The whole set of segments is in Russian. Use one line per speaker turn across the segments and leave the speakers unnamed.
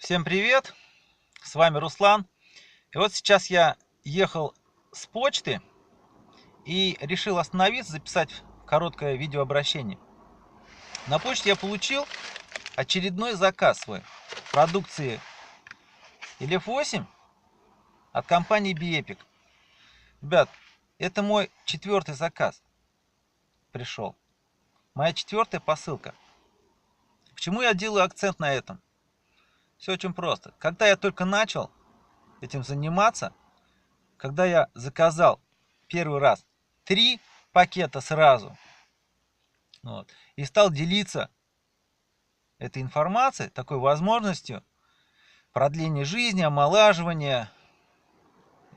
Всем привет! С вами Руслан. И вот сейчас я ехал с почты и решил остановиться, записать короткое видеообращение. На почте я получил очередной заказ свой продукции LF8 от компании Biepic. Ребят, это мой 4-й заказ пришел. Моя 4-я посылка. Почему я делаю акцент на этом? Все очень просто. Когда я только начал этим заниматься, когда я заказал первый раз 3 пакета сразу, вот, и стал делиться этой информацией, такой возможностью продления жизни, омолаживания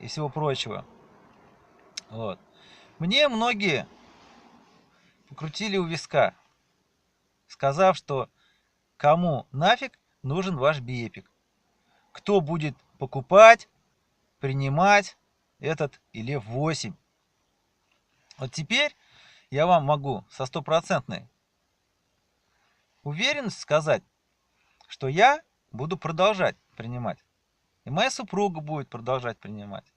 и всего прочего. Вот. Мне многие покрутили у виска, сказав, что кому нафиг нужен ваш Биепик? Кто будет покупать, принимать этот LF8? Вот теперь я вам могу со стопроцентной уверенностью сказать, что я буду продолжать принимать. И моя супруга будет продолжать принимать.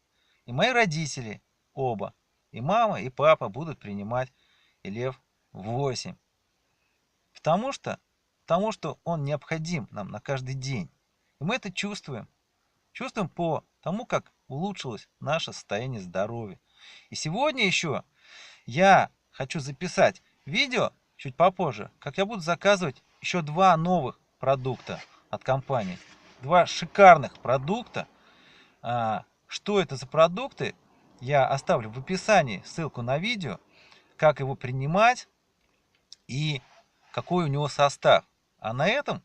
И мои родители оба, и мама, и папа будут принимать LF8. Потому что он необходим нам на каждый день. И мы это чувствуем. Чувствуем по тому, как улучшилось наше состояние здоровья. И сегодня еще я хочу записать видео чуть попозже, как я буду заказывать еще 2 новых продукта от компании. 2 шикарных продукта. Что это за продукты? Я оставлю в описании ссылку на видео, как его принимать и какой у него состав. А на этом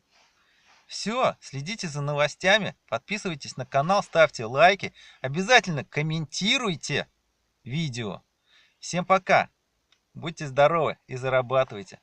все. Следите за новостями, подписывайтесь на канал, ставьте лайки, обязательно комментируйте видео. Всем пока! Будьте здоровы и зарабатывайте!